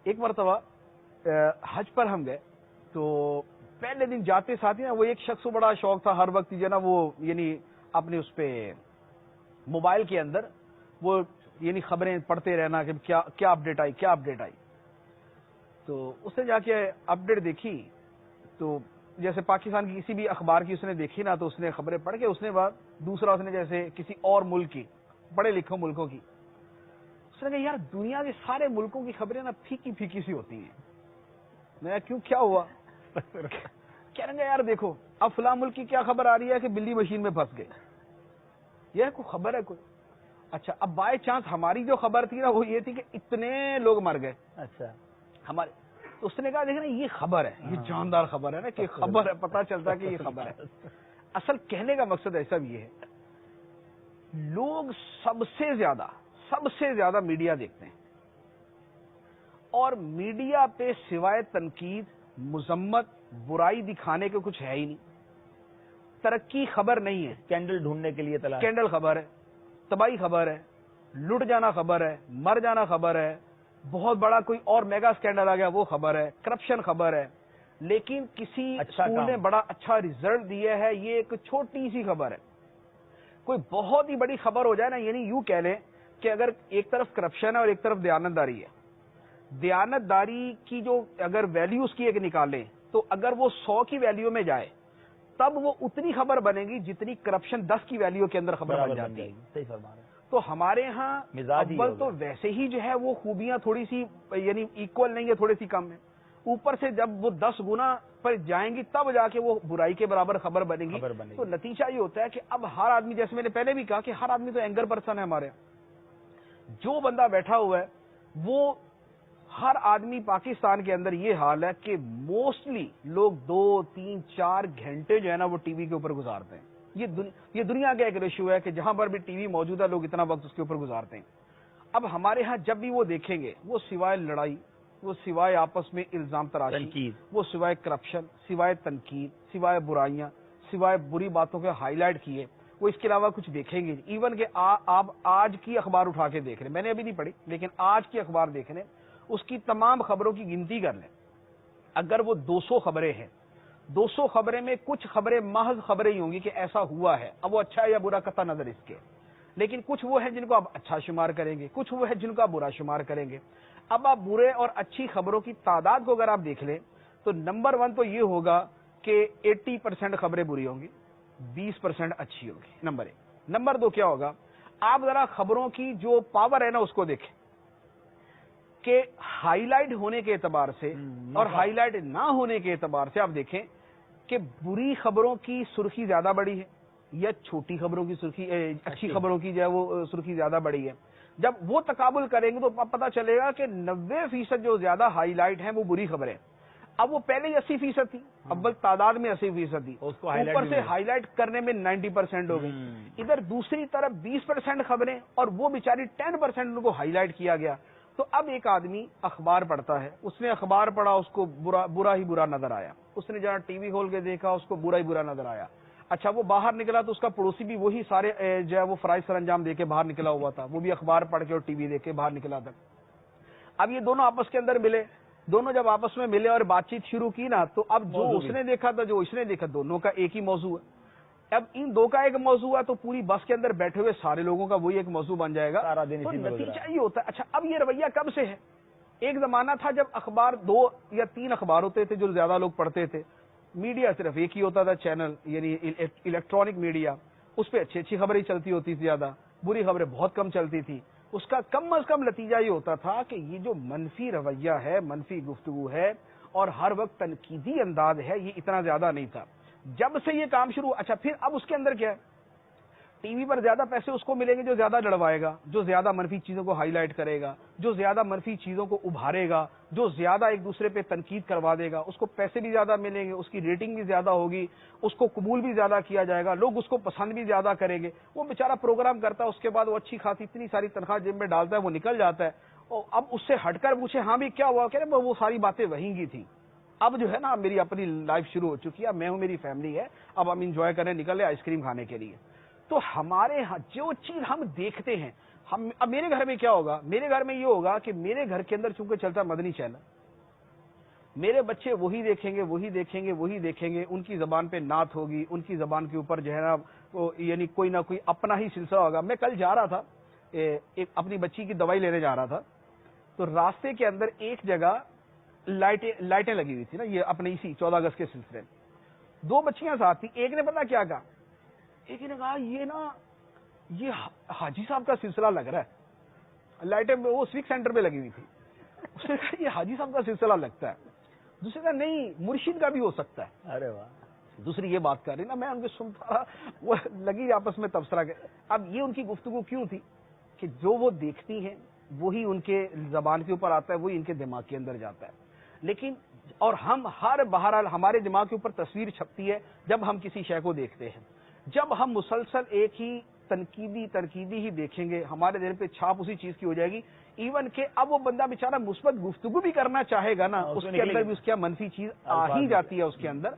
ایک مرتبہ حج پر ہم گئے تو پہلے دن جاتے ساتھ ہی نا وہ ایک شخص کو بڑا شوق تھا ہر وقت جو ہے نا وہ یعنی اپنے اس پہ موبائل کے اندر وہ یعنی خبریں پڑھتے رہنا کہ کیا اپڈیٹ آئی کیا اپڈیٹ آئی. تو اس نے جا کے اپڈیٹ دیکھی تو جیسے پاکستان کی کسی بھی اخبار کی اس نے دیکھی نا تو اس نے خبریں پڑھ کے اس نے بعد دوسرا اس نے جیسے کسی اور ملک کی بڑے لکھوں ملکوں کی اس نے کہا یار دنیا کے سارے ملکوں کی خبریں نا پھیکی پھیکی سی ہوتی ہیں. میں کیوں کیا ہوا؟ کہہ رہے یار دیکھو اب فلاں ملک کی کیا خبر آ رہی ہے کہ بلی مشین میں پھنس گئے. یہ کوئی خبر ہے کوئی؟ اچھا اب بائی چانس ہماری جو خبر تھی نا وہ یہ تھی کہ اتنے لوگ مر گئے. اچھا ہمارے تو اس نے کہا دیکھیں نا یہ خبر ہے, یہ جاندار خبر ہے نا کہ خبر ہے, پتہ چلتا ہے کہ یہ خبر ہے. اصل کہنے کا مقصد ایسا بھی ہے لوگ سب سے زیادہ میڈیا دیکھتے ہیں اور میڈیا پہ سوائے تنقید, مذمت, برائی دکھانے کے کچھ ہے ہی نہیں. ترقی خبر نہیں ہے, کینڈل ڈھونڈنے کے لیے تلاش, کینڈل خبر ہے, تباہی خبر ہے, لٹ جانا خبر ہے, مر جانا خبر ہے, بہت بڑا کوئی اور میگا اسکینڈل آ گیا وہ خبر ہے, کرپشن خبر ہے. لیکن کسی اسکول نے بڑا اچھا ریزلٹ دیا ہے یہ ایک چھوٹی سی خبر ہے. کوئی بہت ہی بڑی خبر ہو جائے نا یعنی یوں کہہ لیں کہ اگر ایک طرف کرپشن ہے اور ایک طرف دیانتداری ہے, دیانتداری کی جو اگر ویلیو اس کی ایک نکالیں تو اگر وہ 100 کی ویلیو میں جائے تب وہ اتنی خبر بنے گی جتنی کرپشن 10 کی ویلیو کے اندر خبر بن جاتی ہے. صحیح فرما رہے ہیں. تو ہمارے ہاں اول تو ویسے ہی جو ہے وہ خوبیاں تھوڑی سی یعنی ایکول نہیں ہے, تھوڑی سی کم ہے. اوپر سے جب وہ 10 گنا پر جائیں گی تب جا کے وہ برائی کے برابر خبر بنے گی. تو نتیجہ یہ ہوتا ہے کہ اب ہر آدمی, جیسے میں نے پہلے بھی کہا کہ ہر آدمی تو اینگر پرسن ہے ہمارے. جو بندہ بیٹھا ہوا ہے وہ ہر آدمی پاکستان کے اندر یہ حال ہے کہ موسٹلی لوگ 2, 3, 4 گھنٹے جو ہے نا وہ ٹی وی کے اوپر گزارتے ہیں. یہ دنیا کا ایک ریشو ہے کہ جہاں پر بھی ٹی وی موجود ہے لوگ اتنا وقت اس کے اوپر گزارتے ہیں. اب ہمارے ہاں جب بھی وہ دیکھیں گے وہ سوائے لڑائی, وہ سوائے آپس میں الزام تراشی, وہ سوائے کرپشن, سوائے تنقید, سوائے برائیاں, سوائے بری باتوں کے ہائی لائٹ کیے وہ اس کے علاوہ کچھ دیکھیں گے. ایون کہ آپ آج کی اخبار اٹھا کے دیکھ رہے, میں نے ابھی نہیں پڑھی لیکن آج کی اخبار دیکھ رہے, اس کی تمام خبروں کی گنتی کر لیں. اگر وہ 200 خبریں ہیں, 200 خبریں میں کچھ خبریں محض خبریں ہی ہوں گی کہ ایسا ہوا ہے. اب وہ اچھا ہے یا برا قطع نظر اس کے, لیکن کچھ وہ ہیں جن کو آپ اچھا شمار کریں گے, کچھ وہ ہیں جن کو آپ برا شمار کریں گے. اب آپ برے اور اچھی خبروں کی تعداد کو اگر آپ دیکھ لیں تو نمبر 1 تو یہ ہوگا کہ 80% خبریں بری ہوں گی, 20% اچھی ہوگی. نمبر 1. نمبر 2 کیا ہوگا, آپ ذرا خبروں کی جو پاور ہے نا اس کو دیکھیں کہ ہائی لائٹ ہونے کے اعتبار سے اور ہائی لائٹ نہ ہونے کے اعتبار سے آپ دیکھیں کہ بری خبروں کی سرخی زیادہ بڑی ہے یا چھوٹی خبروں کی سرخی, اچھی خبروں کی جو ہے وہ سرخی زیادہ بڑی ہے. جب وہ تقابل کریں گے تو پتہ چلے گا کہ 90% جو زیادہ ہائی لائٹ ہیں وہ بری خبریں. اب وہ پہلے ہی 80% تھی, اول تعداد میں 80% تھی, اوپر سے ہائی لائٹ کرنے میں 90% ہو گئی. ادھر دوسری طرف 20% خبریں اور وہ بیچاری 10% ان کو ہائی لائٹ کیا گیا. تو اب ایک آدمی اخبار پڑھتا ہے, اس نے اخبار پڑھا, اس کو برا ہی برا نظر آیا. اس نے جہاں ٹی وی کھول کے دیکھا اس کو برا ہی برا نظر آیا. اچھا وہ باہر نکلا تو اس کا پڑوسی بھی وہی سارے جو ہے وہ فرائض سر انجام دے کے باہر نکلا ہوا تھا, وہ بھی اخبار پڑھ کے اور ٹی وی دیکھ کے باہر نکلا تھا. اب یہ دونوں آپس کے اندر ملے, دونوں جب آپس میں ملے اور بات چیت شروع کی نا تو اب جو اس نے دیکھا تھا جو اس نے دیکھا دونوں کا ایک ہی موضوع ہے. اب ان دو کا ایک موضوع ہے تو پوری بس کے اندر بیٹھے ہوئے سارے لوگوں کا وہی ایک موضوع بن جائے گا. تو نتیجہ یہ ہوتا ہے. اچھا اب یہ رویہ کب سے ہے؟ ایک زمانہ تھا جب اخبار 2 یا 3 اخبار ہوتے تھے جو زیادہ لوگ پڑھتے تھے, میڈیا صرف ایک ہی ہوتا تھا چینل یعنی الیکٹرانک میڈیا, اس پہ اچھی خبریں چلتی ہوتی تھی, زیادہ بری خبریں بہت کم چلتی تھی. اس کا کم از کم نتیجہ یہ ہوتا تھا کہ یہ جو منفی رویہ ہے, منفی گفتگو ہے اور ہر وقت تنقیدی انداز ہے یہ اتنا زیادہ نہیں تھا. جب سے یہ کام شروع, اچھا پھر اب اس کے اندر کیا ہے, ٹی وی پر زیادہ پیسے اس کو ملیں گے جو زیادہ لڑوائے گا, جو زیادہ منفی چیزوں کو ہائی لائٹ کرے گا, جو زیادہ منفی چیزوں کو ابھارے گا, جو زیادہ ایک دوسرے پہ تنقید کروا دے گا. اس کو پیسے بھی زیادہ ملیں گے, اس کی ریٹنگ بھی زیادہ ہوگی, اس کو قبول بھی زیادہ کیا جائے گا, لوگ اس کو پسند بھی زیادہ کریں گے. وہ بیچارہ پروگرام کرتا ہے, اس کے بعد وہ اچھی خاصی اتنی ساری تنخواہ جیب میں ڈالتا ہے, وہ نکل جاتا ہے. اور اب اس سے ہٹ کر پوچھے ہاں بھی کیا ہوا, کہ وہ ساری باتیں وہیں کی تھیں. اب جو ہے نا میری اپنی لائف شروع ہو چکی ہے, میں ہوں, میری فیملی ہے, اب ہم انجوائے کرنے نکل رہے آئس کریم کھانے کے لیے. تو ہمارے ہاں جو چیز ہم دیکھتے ہیں اب میرے گھر میں کیا ہوگا؟ میرے گھر میں یہ ہوگا کہ میرے گھر کے اندر چونکہ چلتا مدنی چینل، میرے بچے وہی دیکھیں گے وہی دیکھیں گے وہی دیکھیں گے، ان کی زبان پہ نعت ہوگی، ان کی زبان کے اوپر جو ہے نا یعنی کوئی نہ کوئی اپنا ہی سلسلہ ہوگا. میں کل جا رہا تھا، ایک اپنی بچی کی دوائی لینے جا رہا تھا، تو راستے کے اندر ایک جگہ لائٹیں لگی ہوئی تھی نا، یہ اپنے اسی 14 اگست کے سلسلے میں. 2 بچیاں ساتھ تھیں. ایک نے پتا کیا کہا؟ ایک نے کہا یہ حاجی صاحب کا سلسلہ لگ رہا ہے. لائٹیں وہ سوک سینٹر پہ لگی ہوئی تھی. اس نے کہا یہ حاجی صاحب کا سلسلہ لگتا ہے. دوسرے کا نہیں، مرشد کا بھی ہو سکتا ہے. ارے واہ. دوسری یہ بات کر رہی نا، میں ان کے سنتا رہا، وہ لگی آپس میں تبصرہ. اب یہ ان کی گفتگو کیوں تھی کہ جو وہ دیکھتی ہیں وہی ان کے زبان کے اوپر آتا ہے، وہی ان کے دماغ کے اندر جاتا ہے. لیکن اور ہم بہرحال ہمارے دماغ کے اوپر تصویر چھپتی ہے جب ہم کسی شے کو دیکھتے ہیں. جب ہم مسلسل ایک ہی تنقیدی ہی دیکھیں گے، ہمارے دل پہ چھاپ اسی چیز کی ہو جائے گی. ایون کہ اب وہ بندہ بیچارہ مثبت گفتگو بھی کرنا چاہے گا نا، اس کے اندر بھی اس کی منفی چیز آ ہی جاتی ہے اس کے اندر.